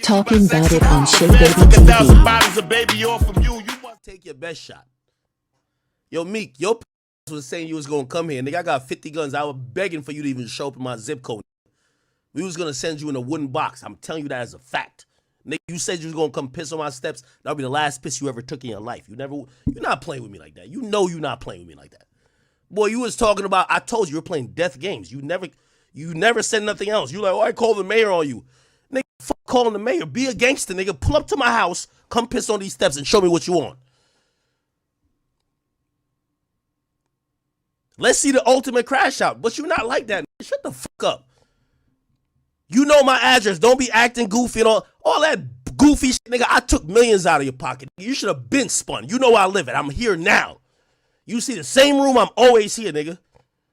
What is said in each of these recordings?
talking about it on SHEABABYTV. Bottles of baby oil from you. You must take your best shot. Yo, Meek, your was saying you was gonna come here, nigga. I got 50 guns. I was begging for you to even show up in my zip code. We was gonna send you in a wooden box. I'm telling you that as a fact. Nigga, you said you was gonna come piss on my steps. That'll be the last piss you ever took in your life. You're not playing with me like that. You know you're not playing with me like that. Boy, you was talking about, I told you were playing death games. You never said nothing else. You like, oh, I called the mayor on you. Nigga, fuck calling the mayor. Be a gangster, nigga. Pull up to my house, come piss on these steps and show me what you want. Let's see the ultimate crash out. But you're not like that. Shut the fuck up. You know my address. Don't be acting goofy and all that goofy shit, nigga. I took millions out of your pocket. You should have been spun. You know where I live at. I'm here now. You see the same room, I'm always here, nigga.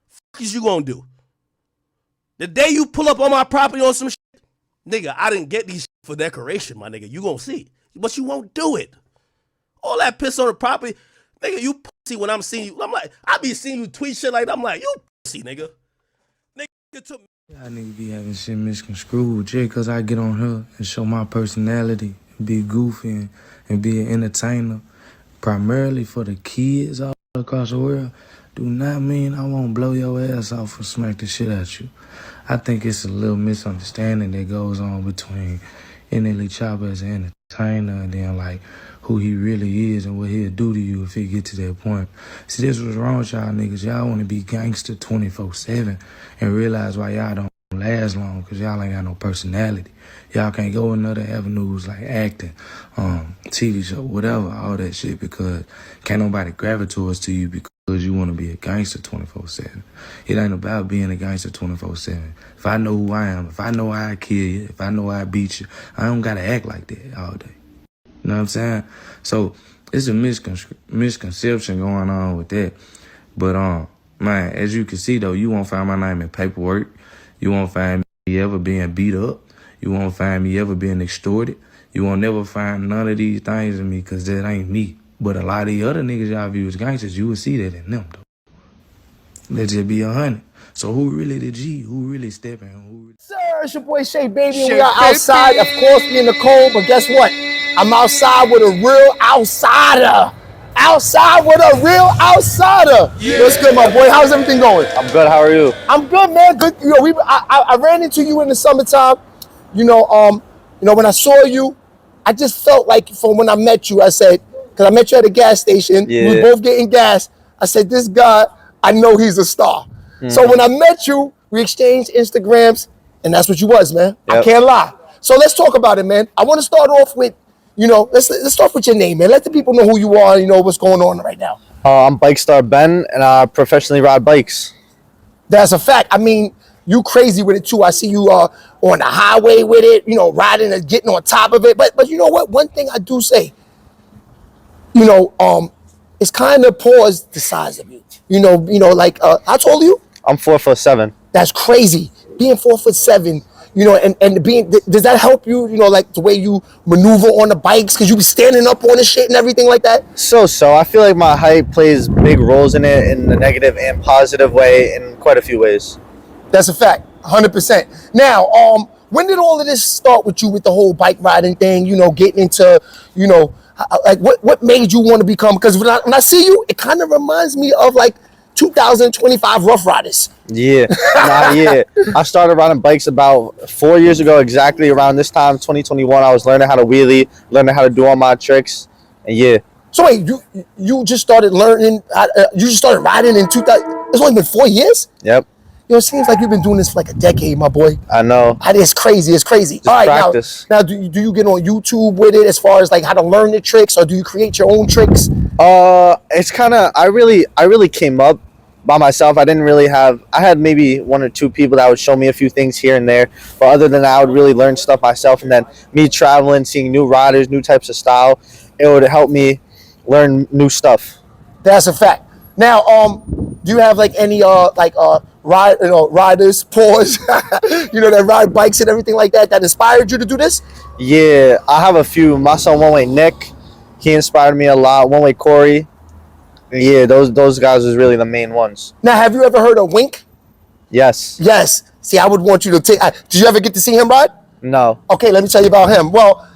Fuck is you gonna do? The day you pull up on my property on some shit, nigga, I didn't get these shit for decoration, my nigga. You gonna see. But you won't do it. All that piss on the property, nigga, you pussy when I'm seeing you. I'm like, I be seeing you tweet shit like that. I'm like, you pussy, nigga. Nigga, it took me. I nigga be having shit misconstrued just because I get on here and show my personality, and be goofy and be an entertainer, primarily for the kids all across the world, do not mean I won't blow your ass off or smack the shit at you. I think it's a little misunderstanding that goes on between NLE Chopper as an entertainer and then like who he really is and what he'll do to you if he get to that point. See, this was wrong with y'all niggas. Y'all want to be gangster 24/7 and realize why y'all don't last long because y'all ain't got no personality. Y'all can't go in other avenues like acting, TV show, whatever, all that shit because can't nobody gravitate to you because you want to be a gangster 24/7. It ain't about being a gangster 24/7. If I know who I am, if I know how I kill you, if I know how I beat you, I don't got to act like that all day. You know what I'm saying? So it's a misconception going on with that. But, man, as you can see, though, you won't find my name in paperwork. You won't find me ever being beat up. You won't find me ever being extorted. You won't never find none of these things in me because that ain't me. But a lot of the other niggas y'all view as gangsters, you will see that in them, though. Let's just be 100. So who really the G? Who really stepping? Who really... Sir, it's your boy SHEABABY, and we are outside. Of course, we in the cold, but guess what? I'm outside with a real outsider. Outside with a real outsider. Yeah. What's good, my boy? How's everything going? I'm good. How are you? I'm good, man. Good. You know, I ran into you in the summertime. You know, when I saw you, I just felt like from when I met you, I said, because I met you at a gas station. Yeah. We were both getting gas. I said, this guy, I know he's a star. Mm-hmm. So when I met you, we exchanged Instagrams, and that's what you was, man. Yep. I can't lie. So let's talk about it, man. I want to start off with, you know, let's start with your name, man. Let the people know who you are, you know, what's going on right now. I'm Bike Star Ben, and I professionally ride bikes. That's a fact. I mean, you crazy with it, too. I see you on the highway with it, you know, riding and getting on top of it. But you know what? One thing I do say, you know, it's kind of paused the size of you. You know, like, how tall are you? I'm 4'7". That's crazy. Being 4'7", you know, and being, does that help you, you know, like the way you maneuver on the bikes? Because you be standing up on the shit and everything like that? So I feel like my height plays big roles in it in the negative and positive way in quite a few ways. That's a fact, 100%. Now, when did all of this start with you with the whole bike riding thing, you know, getting into, you know, like what made you want to become, because when I see you, it kind of reminds me of like 2025 Rough Riders. Yeah, yeah. I started riding bikes about 4 years ago, exactly around this time, 2021. I was learning how to wheelie, learning how to do all my tricks, and yeah. So wait, you just started learning, you just started riding in 2000, it's only been 4 years? Yep. You know, it seems like you've been doing this for like a decade, my boy. I know. It's crazy, it's crazy. Just all right, practice. Now do you get on YouTube with it as far as like how to learn the tricks, or do you create your own tricks? It's kind of, I really came up by myself. I didn't really have, I had maybe 1 or 2 people that would show me a few things here and there, but other than that, I would really learn stuff myself. And then me traveling, seeing new riders, new types of style, it would help me learn new stuff. That's a fact. Now, do you have like any riders, pause, you know, that ride bikes and everything like that inspired you to do this? Yeah, I have a few. My son ONEWAY Nick, he inspired me a lot. ONEWAY Corey. Yeah, those guys was really the main ones. Now, have you ever heard of Wink? Yes. Yes. See, I would want you to take. Did you ever get to see him ride? No. Okay, let me tell you about him. Well,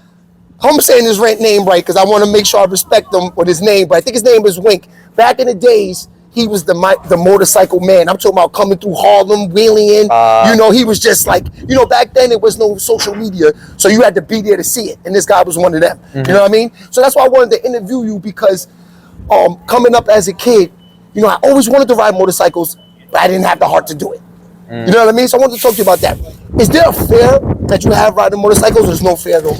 I'm saying his name right because I want to make sure I respect him with his name, but I think his name is Wink. Back in the days, he was the motorcycle man. I'm talking about coming through Harlem, wheeling in. You know, he was just like, you know, back then there was no social media, so you had to be there to see it. And this guy was one of them. You know what I mean? So that's why I wanted to interview you because coming up as a kid, you know, I always wanted to ride motorcycles, but I didn't have the heart to do it. You know what I mean? So I wanted to talk to you about that. Is there a fear that you have riding motorcycles, or there's no fear though?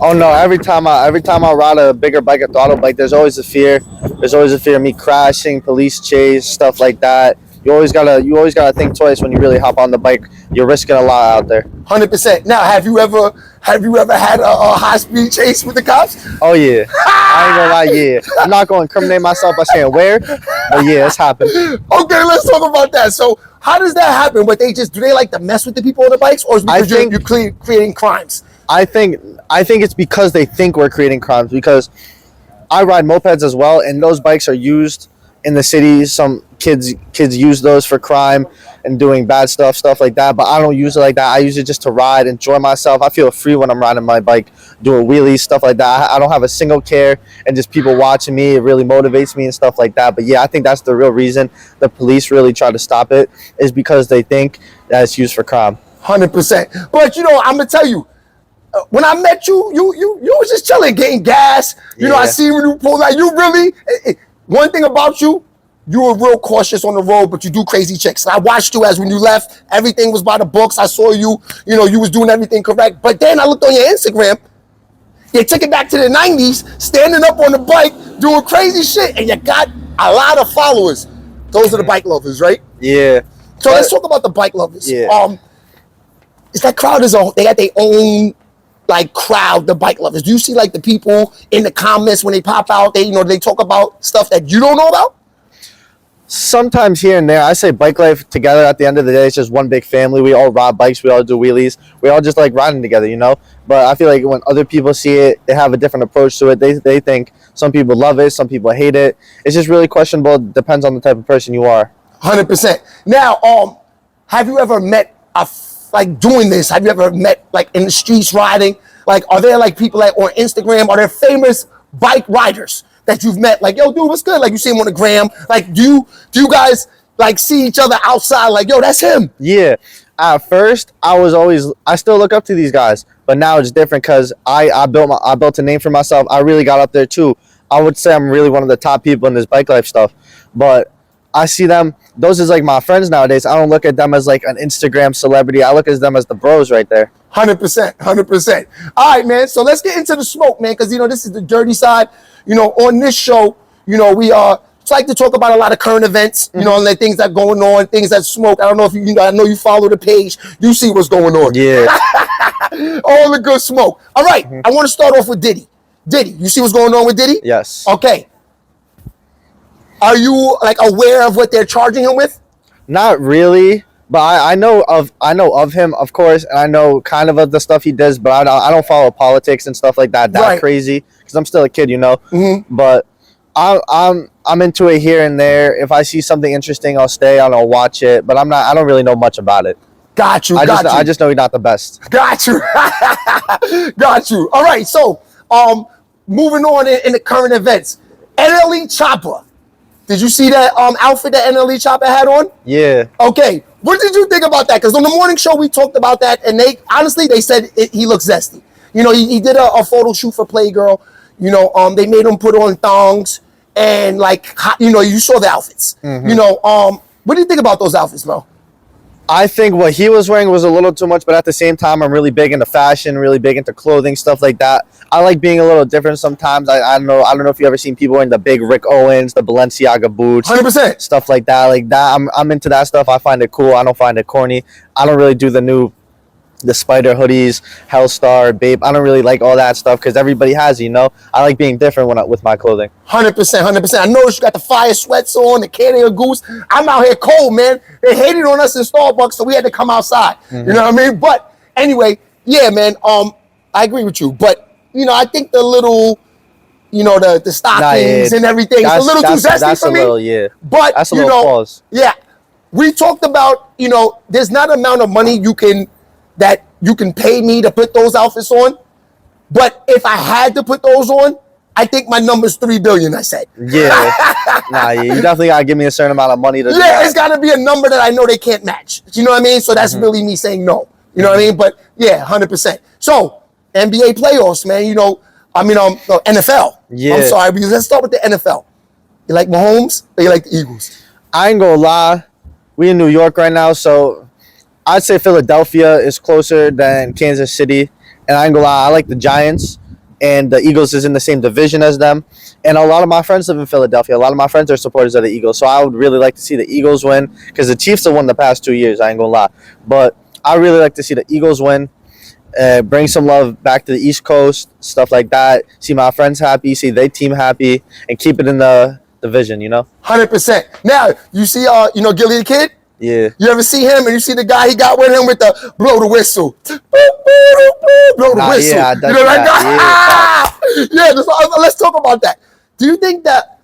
Oh no! Every time I ride a bigger bike, a throttle bike, there's always a fear. There's always a fear of me crashing, police chase, stuff like that. You always gotta think twice when you really hop on the bike. You're risking a lot out there. 100%. Now, have you ever had a high speed chase with the cops? Oh yeah, I ain't gonna lie. Yeah, I'm not gonna incriminate myself by saying where, but yeah, it's happened. Okay, let's talk about that. So, how does that happen? But do they like to mess with the people on the bikes, or is it because you're creating crimes? I think it's because they think we're creating crimes, because I ride mopeds as well, and those bikes are used in the city. Some kids use those for crime and doing bad stuff like that, but I don't use it like that. I use it just to ride, enjoy myself. I feel free when I'm riding my bike, doing wheelies, stuff like that. I don't have a single care, and just people watching me, it really motivates me and stuff like that. But yeah, I think that's the real reason the police really try to stop it, is because they think that it's used for crime. 100%. But you know, I'm gonna tell you, when I met you, you was just chilling, getting gas. You know, I see when you pull out. You really, one thing about you, you were real cautious on the road, but you do crazy checks. I watched you as when you left, everything was by the books. I saw you, you know, you was doing everything correct. But then I looked on your Instagram, you took it back to the 90s, standing up on the bike, doing crazy shit, and you got a lot of followers. Those are the bike lovers, right? Yeah. So let's talk about the bike lovers. Yeah. Is that crowd they got their own like crowd, the bike lovers? Do you see like the people in the comments when they pop out, they talk about stuff that you don't know about? Sometimes here and there. I say bike life together. At the end of the day, it's just one big family. We all ride bikes. We all do wheelies. We all just like riding together, you know? But I feel like when other people see it, they have a different approach to it. They think some people love it, some people hate it. It's just really questionable. It depends on the type of person you are. 100%. Now, have you ever met like doing this? Have you ever met like in the streets riding? Like, are there like people like on Instagram? Are there famous bike riders that you've met? Like, yo, dude, what's good? Like, you see him on the gram. Like, do you guys like see each other outside? Like, yo, that's him. Yeah. At first, I still look up to these guys, but now it's different because I built a name for myself. I really got up there too. I would say I'm really one of the top people in this bike life stuff, but I see them. Those is like my friends nowadays. I don't look at them as like an Instagram celebrity. I look at them as the bros right there. 100%, 100%. All right, man. So let's get into the smoke, man, because, you know, this is the dirty side. You know, on this show, you know, we like to talk about a lot of current events, you know, and like things that going on, things that smoke. I don't know if you know, I know you follow the page. You see what's going on. Yeah. All the good smoke. All right. I want to start off with Diddy. Diddy, you see what's going on with Diddy? Yes. Okay. Are you like aware of what they're charging him with? Not really, but I know of him, of course, and I know kind of the stuff he does, but I don't follow politics and stuff like that Right. crazy, because I'm still a kid, you know. But I'm into it here and there. If I see something interesting, I'll stay on, I'll watch it, but I don't really know much about it. Got you. I just know he's not the best. Got you. Got you. All right. So, moving on in the current events, NLE Chopper. Did you see that outfit that NLE Chopper had on? Yeah. Okay. What did you think about that? Because on the morning show, we talked about that, and they said he looks zesty. You know, he did a photo shoot for Playgirl. You know, they made him put on thongs and like, you know, you saw the outfits. You know, what do you think about those outfits, bro? I think what he was wearing was a little too much, but at the same time, I'm really big into fashion, really big into clothing, stuff like that. I like being a little different sometimes. I don't know if you ever seen people wearing the big Rick Owens, the Balenciaga boots, 100%. stuff like that. Like that, I'm into that stuff. I find it cool. I don't find it corny. I don't really do the spider hoodies, Hellstar, Babe. I don't really like all that stuff because everybody has, you know. I like being different with my clothing. 100%, 100%. I noticed you got the fire sweats on, the Canada Goose. I'm out here cold, man. They hated on us in Starbucks, so we had to come outside. You know what I mean? But anyway, yeah, man. I agree with you, but you know, I think the little, you know, the stockings and everything, it's a little too zesty for me. But that's a you little know, pause. yeah, we talked about, you know, there's not an amount of money that you can pay me to put those outfits on. But if I had to put those on, I think my number's 3 billion, I said. Yeah. Nah, yeah, you definitely got to give me a certain amount of money to do that. It's got to be a number that I know they can't match. You know what I mean? So that's really me saying no. You know what I mean? But yeah, 100%. So NBA playoffs, man, NFL. Yeah. I'm sorry, because let's start with the NFL. You like Mahomes or you like the Eagles? I ain't gonna lie. We in New York right now, so I'd say Philadelphia is closer than Kansas City. And I ain't gonna lie, I like the Giants. And the Eagles is in the same division as them. And a lot of my friends live in Philadelphia. A lot of my friends are supporters of the Eagles. So I would really like to see the Eagles win, because the Chiefs have won the past 2 years, I ain't gonna lie. But I really like to see the Eagles win, bring some love back to the East Coast, stuff like that. See my friends happy, see their team happy, and keep it in the division, 100%. Now, you see, Gilly the Kid? Yeah. You ever see him and you see the guy he got with him with the blow the whistle? Blow the whistle. Yeah, that guy? Yeah, let's talk about that. Do you think that,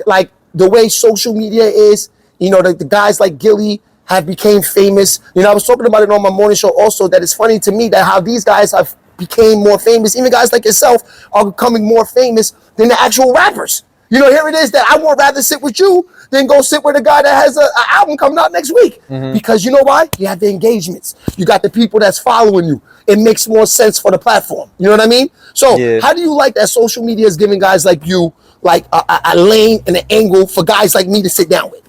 like the way social media is, the guys like Gilly have became famous? I was talking about it on my morning show also, that it's funny to me that how these guys have became more famous. Even guys like yourself are becoming more famous than the actual rappers. Here it is that I would rather sit with you than go sit with a guy that has an album coming out next week. Because you know why? You have the engagements. You got the people that's following you. It makes more sense for the platform. You know what I mean? So how do you like that social media is giving guys like you like a lane and an angle for guys like me to sit down with?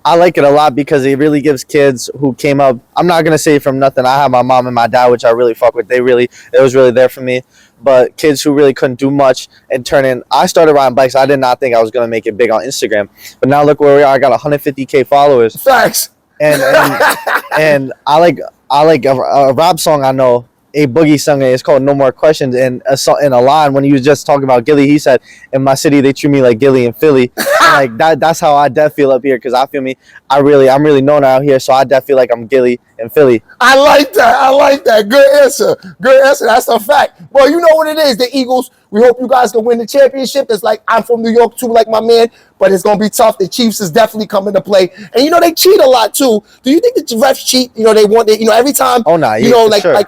I like it a lot because it really gives kids who came up. I'm not gonna say from nothing. I have my mom and my dad, which I really fuck with. It was really there for me. But kids who really couldn't do much and turn in. I started riding bikes. I did not think I was gonna make it big on Instagram. But now look where we are. I got 150K followers. Facts. And I like a rap song I know. A Boogie song. It's called "No More Questions." And in a line when he was just talking about Gilly, he said, "In my city, they treat me like Gilly in Philly." And like that's how I feel up here, because I feel me. I'm really known out here, so I feel like I'm Gilly in Philly. I like that. Good answer. That's a fact. Well, you know what it is. The Eagles. We hope you guys can win the championship. It's like I'm from New York too, like my man, but it's gonna be tough. The Chiefs is definitely coming to play, and they cheat a lot too. Do you think the refs cheat? They want it. Every time. Oh no, yeah,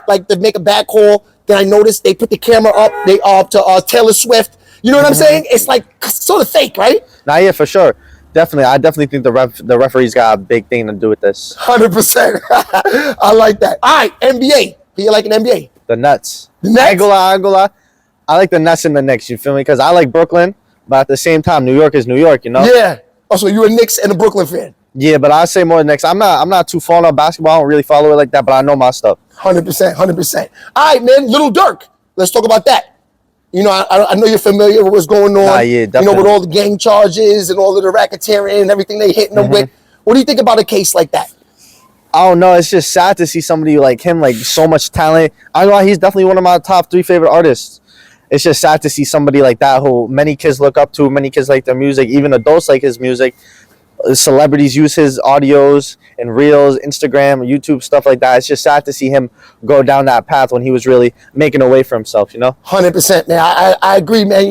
like to make a bad call. Then I noticed they put the camera up. They to Taylor Swift. You know what I'm saying? It's like sort of fake, right? Nah, yeah, for sure. Definitely. I definitely think the referees got a big thing to do with this. 100%. I like that. All right, NBA. Do you like an NBA? The Nets. The Nets? I ain't gonna lie. I like the Nets and the Knicks, you feel me? Because I like Brooklyn, but at the same time, New York is New York, Yeah. Oh, so you're a Knicks and a Brooklyn fan? Yeah, but I say more Knicks. I'm not too fond of basketball. I don't really follow it like that, but I know my stuff. 100%. All right, man. Little Dirk. Let's talk about that. I know you're familiar with what's going on. Nah, yeah, definitely. With all the gang charges and all of the racketeering and everything they hitting them with. What do you think about a case like that? I don't know. It's just sad to see somebody like him, like so much talent. I know he's definitely one of my top 3 favorite artists. It's just sad to see somebody like that who many kids look up to, many kids like their music, even adults like his music. Celebrities use his audios and reels, Instagram, YouTube, stuff like that. It's just sad to see him go down that path when he was really making a way for himself, 100%, man. I agree, man.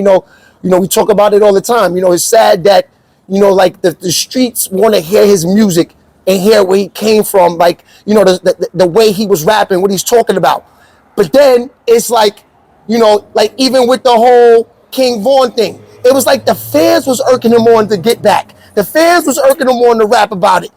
We talk about it all the time. It's sad that, like the streets want to hear his music and hear where he came from, like, the way he was rapping, what he's talking about. But then it's like, like even with the whole King Von thing, it was like the fans was irking him on to get back. The fans was irking him on to rap about it.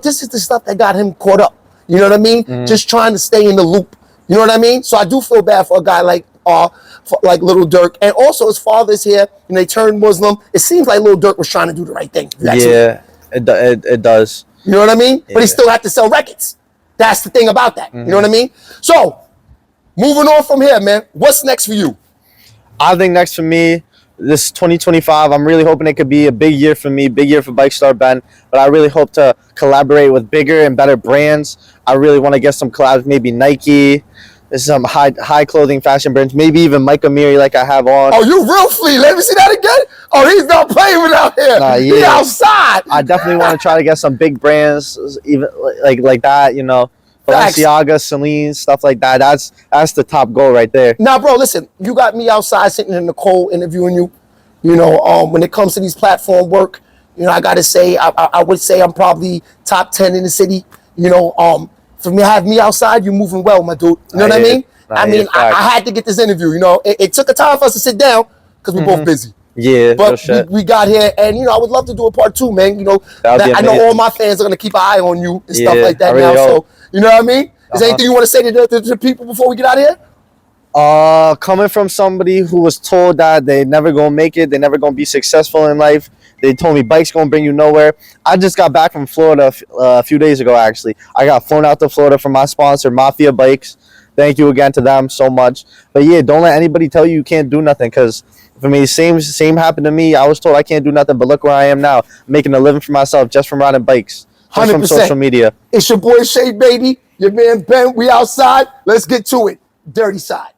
This is the stuff that got him caught up. You know what I mean? Just trying to stay in the loop. You know what I mean? So I do feel bad for a guy like Little Dirk. And also his father's here and they turned Muslim. It seems like Little Dirk was trying to do the right thing. Yeah, it does. You know what I mean? Yeah. But he still had to sell records. That's the thing about that. You know what I mean? So, moving on from here, man. What's next for you? I think next for me, this 2025, I'm really hoping it could be a big year for me, big year for Bike Star Ben. But I really hope to collaborate with bigger and better brands. I really want to get some collabs, maybe Nike, some high clothing fashion brands, maybe even Mike Amiri like I have on. Oh, you real fleet. Let me see that again. Oh, he's not playing with out here. Nah, yeah. He outside. I definitely want to try to get some big brands, even like that, Balenciaga, Celine, stuff like that. That's the top goal right there. Now, bro, listen, you got me outside sitting in the cold interviewing you. When it comes to these platform work, I got to say, I would say I'm probably top 10 in the city. for me to have me outside, you're moving well, my dude. You know what I mean? I had to get this interview. You know, it took a time for us to sit down because we're both busy. Yeah, but we got here, and you know, I would love to do a part 2, man. You know, I know all my fans are gonna keep an eye on you and stuff like that now. So you know what I mean? Is there anything you want to say to the people before we get out of here? Coming from somebody who was told that they never gonna make it, they never gonna be successful in life. They told me bikes gonna bring you nowhere. I just got back from Florida a few days ago. Actually, I got flown out to Florida from my sponsor, Mafia Bikes. Thank you again to them so much. But yeah, don't let anybody tell you can't do nothing, because for me, same happened to me. I was told I can't do nothing, but look where I am now, making a living for myself just from riding bikes, just 100%. From social media. It's your boy Shay Baby, your man Ben. We outside. Let's get to it. Dirty side.